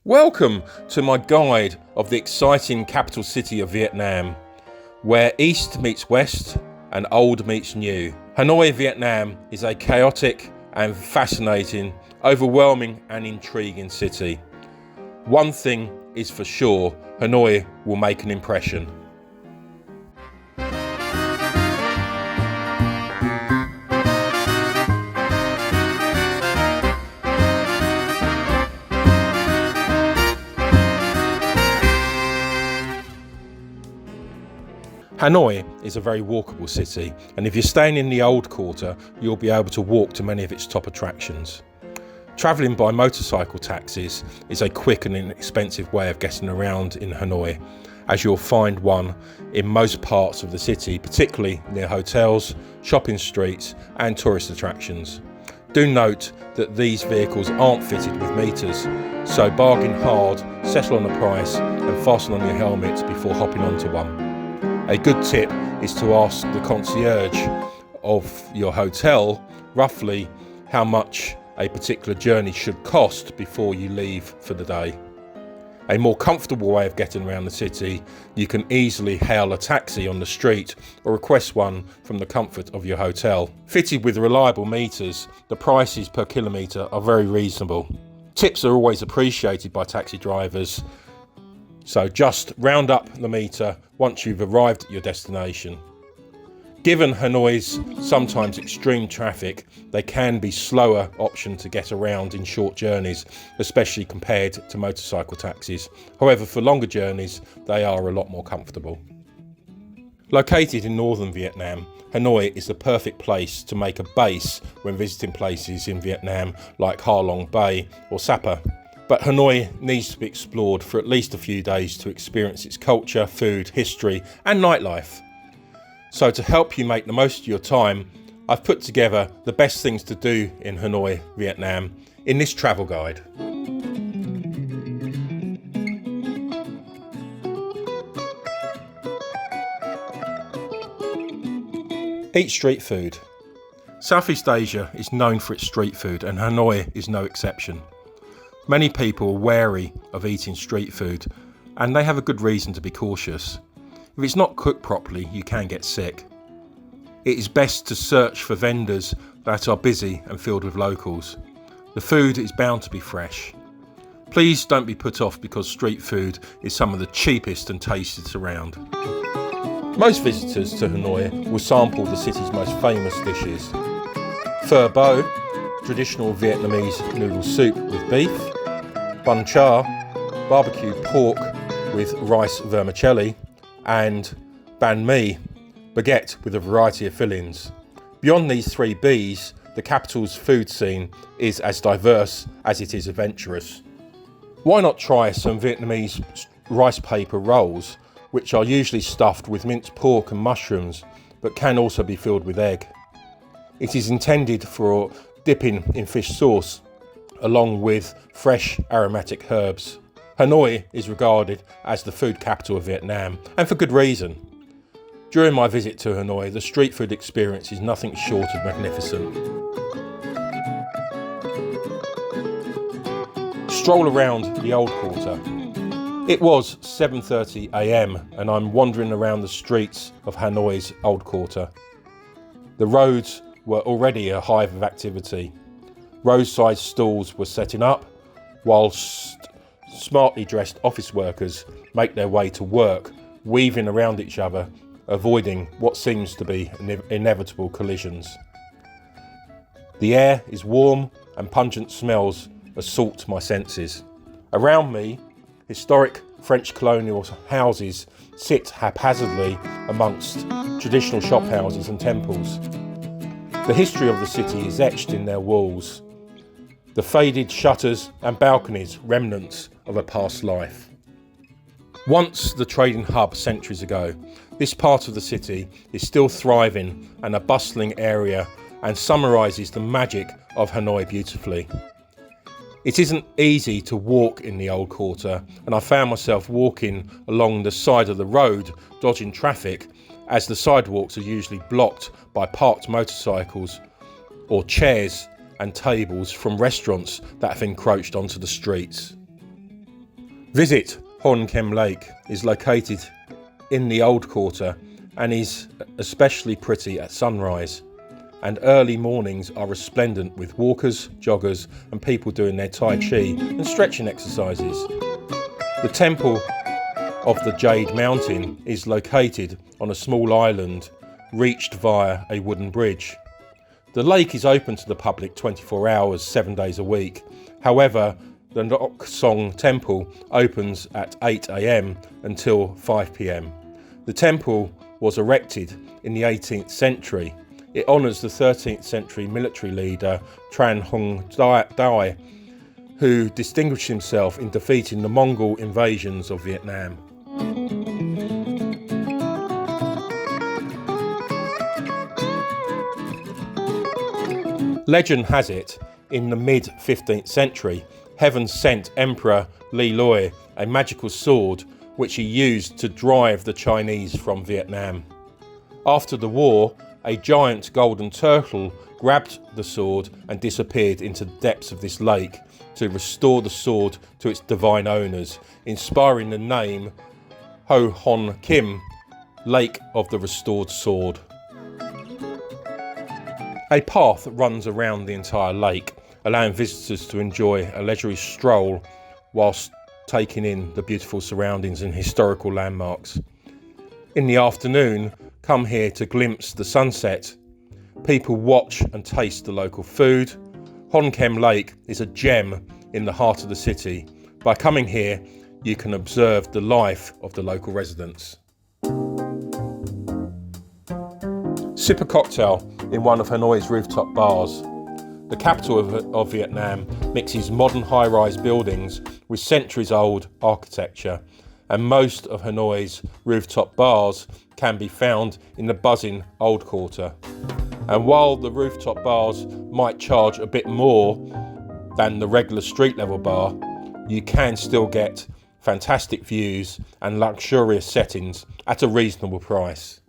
Welcome to my guide of the exciting capital city of Vietnam, where East meets West and old meets new. Hanoi, Vietnam is a chaotic and fascinating, overwhelming and intriguing city. One thing is for sure, Hanoi will make an impression. Hanoi is a very walkable city, and if you're staying in the old quarter, you'll be able to walk to many of its top attractions. Travelling by motorcycle taxis is a quick and inexpensive way of getting around in Hanoi, as you'll find one in most parts of the city, particularly near hotels, shopping streets and tourist attractions. Do note that these vehicles aren't fitted with meters, so bargain hard, settle on the price and fasten on your helmet before hopping onto one. A good tip is to ask the concierge of your hotel roughly how much a particular journey should cost before you leave for the day. A more comfortable way of getting around the city, you can easily hail a taxi on the street or request one from the comfort of your hotel. Fitted with reliable meters, the prices per kilometre are very reasonable. Tips are always appreciated by taxi drivers, so just round up the meter once you've arrived at your destination. Given Hanoi's sometimes extreme traffic, they can be slower option to get around in short journeys, especially compared to motorcycle taxis. However, for longer journeys, they are a lot more comfortable. Located in northern Vietnam, Hanoi is the perfect place to make a base when visiting places in Vietnam like Ha Long Bay or Sapa. But Hanoi needs to be explored for at least a few days to experience its culture, food, history and nightlife. So to help you make the most of your time, I've put together the best things to do in Hanoi, Vietnam in this travel guide. Eat street food. Southeast Asia is known for its street food and Hanoi is no exception. Many people are wary of eating street food and they have a good reason to be cautious. If it's not cooked properly, you can get sick. It is best to search for vendors that are busy and filled with locals. The food is bound to be fresh. Please don't be put off because street food is some of the cheapest and tastiest around. Most visitors to Hanoi will sample the city's most famous dishes. Phở bo, traditional Vietnamese noodle soup with beef. Bun char, barbecue pork with rice vermicelli, and banh mi, baguette with a variety of fillings. Beyond these three B's, the capital's food scene is as diverse as it is adventurous. Why not try some Vietnamese rice paper rolls, which are usually stuffed with minced pork and mushrooms, but can also be filled with egg. It is intended for dipping in fish sauce, along with fresh aromatic herbs. Hanoi is regarded as the food capital of Vietnam, and for good reason. During my visit to Hanoi, the street food experience is nothing short of magnificent. Stroll around the old quarter. It was 7:30 a.m. and I'm wandering around the streets of Hanoi's old quarter. The roads were already a hive of activity. Roadside stalls were setting up, whilst smartly dressed office workers make their way to work, weaving around each other, avoiding what seems to be inevitable collisions. The air is warm and pungent smells assault my senses. Around me, historic French colonial houses sit haphazardly amongst traditional shophouses and temples. The history of the city is etched in their walls. The faded shutters and balconies, remnants of a past life. Once the trading hub centuries ago, this part of the city is still thriving and a bustling area and summarises the magic of Hanoi beautifully. It isn't easy to walk in the old quarter, and I found myself walking along the side of the road, dodging traffic, as the sidewalks are usually blocked by parked motorcycles or chairs and tables from restaurants that have encroached onto the streets. Visit Ho Chi Minh Lake is located in the Old Quarter and is especially pretty at sunrise, and early mornings are resplendent with walkers, joggers and people doing their Tai Chi and stretching exercises. The Temple of the Jade Mountain is located on a small island reached via a wooden bridge. The lake is open to the public 24 hours, 7 days a week. However, the Nok Song Temple opens at 8 AM until 5 PM. The temple was erected in the 18th century. It honours the 13th century military leader Tran Hung Dai, who distinguished himself in defeating the Mongol invasions of Vietnam. Legend has it, in the mid-15th century, Heaven sent Emperor Li Loi a magical sword which he used to drive the Chinese from Vietnam. After the war, a giant golden turtle grabbed the sword and disappeared into the depths of this lake to restore the sword to its divine owners, inspiring the name Ho Chi Minh, Lake of the Restored Sword. A path runs around the entire lake, allowing visitors to enjoy a leisurely stroll whilst taking in the beautiful surroundings and historical landmarks. In the afternoon, come here to glimpse the sunset. People watch and taste the local food. Ho Chi Minh Lake is a gem in the heart of the city. By coming here, you can observe the life of the local residents. Sip a cocktail in one of Hanoi's rooftop bars. The capital of Vietnam mixes modern high-rise buildings with centuries-old architecture, and most of Hanoi's rooftop bars can be found in the buzzing Old Quarter. And while the rooftop bars might charge a bit more than the regular street-level bar, you can still get fantastic views and luxurious settings at a reasonable price.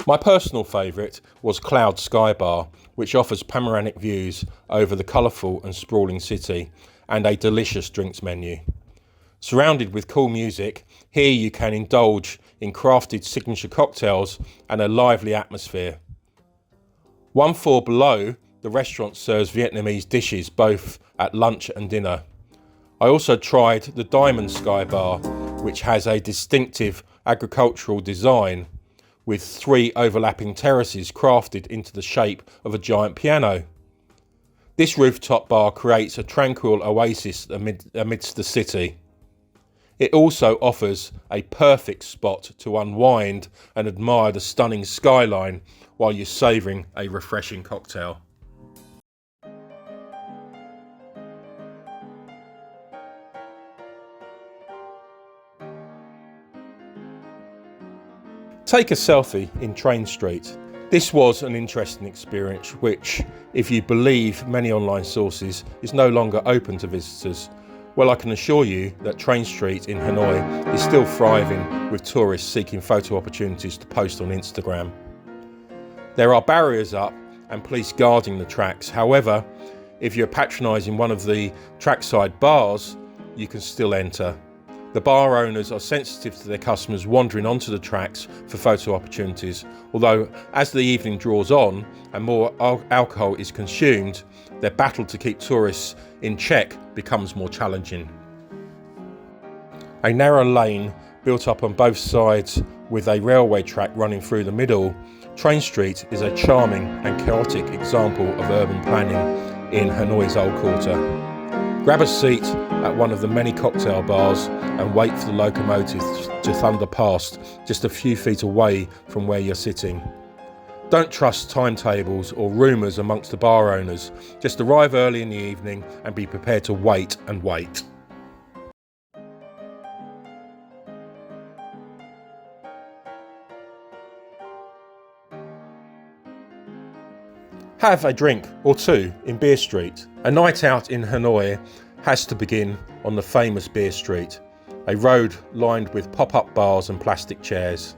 My personal favourite was Cloud Sky Bar, which offers panoramic views over the colourful and sprawling city and a delicious drinks menu. Surrounded with cool music, here you can indulge in crafted signature cocktails and a lively atmosphere. One floor below, the restaurant serves Vietnamese dishes both at lunch and dinner. I also tried the Diamond Sky Bar, which has a distinctive agricultural design with 3 overlapping terraces crafted into the shape of a giant piano. This rooftop bar creates a tranquil oasis amidst the city. It also offers a perfect spot to unwind and admire the stunning skyline while you're savouring a refreshing cocktail. Take a selfie in Train Street. This was an interesting experience which, if you believe many online sources, is no longer open to visitors. Well, I can assure you that Train Street in Hanoi is still thriving with tourists seeking photo opportunities to post on Instagram. There are barriers up and police guarding the tracks. However, if you're patronising one of the trackside bars, you can still enter. The bar owners are sensitive to their customers wandering onto the tracks for photo opportunities, although as the evening draws on and more alcohol is consumed, their battle to keep tourists in check becomes more challenging. A narrow lane built up on both sides with a railway track running through the middle, Train Street is a charming and chaotic example of urban planning in Hanoi's Old Quarter. Grab a seat at one of the many cocktail bars and wait for the locomotives to thunder past just a few feet away from where you're sitting. Don't trust timetables or rumours amongst the bar owners. Just arrive early in the evening and be prepared to wait and wait. Have a drink or two in Beer Street. A night out in Hanoi has to begin on the famous Beer Street, a road lined with pop-up bars and plastic chairs.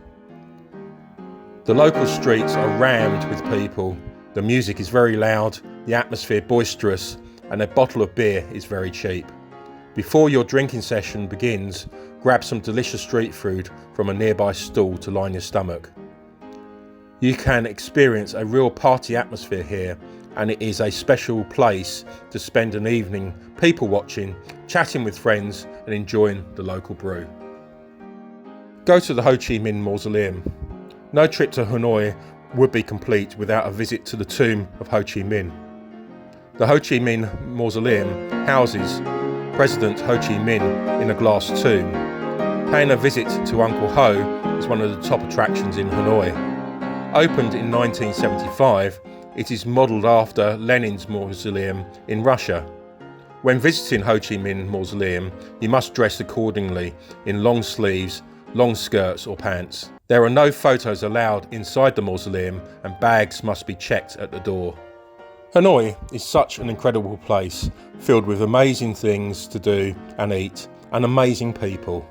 The local streets are rammed with people. The music is very loud, the atmosphere boisterous, and a bottle of beer is very cheap. Before your drinking session begins, grab some delicious street food from a nearby stall to line your stomach. You can experience a real party atmosphere here, and it is a special place to spend an evening people watching, chatting with friends and enjoying the local brew. Go to the Ho Chi Minh Mausoleum. No trip to Hanoi would be complete without a visit to the tomb of Ho Chi Minh. The Ho Chi Minh Mausoleum houses President Ho Chi Minh in a glass tomb. Paying a visit to Uncle Ho is one of the top attractions in Hanoi. Opened in 1975, it is modelled after Lenin's mausoleum in Russia. When visiting Ho Chi Minh Mausoleum, you must dress accordingly in long sleeves, long skirts or pants. There are no photos allowed inside the mausoleum, and bags must be checked at the door. Hanoi is such an incredible place, filled with amazing things to do and eat, and amazing people.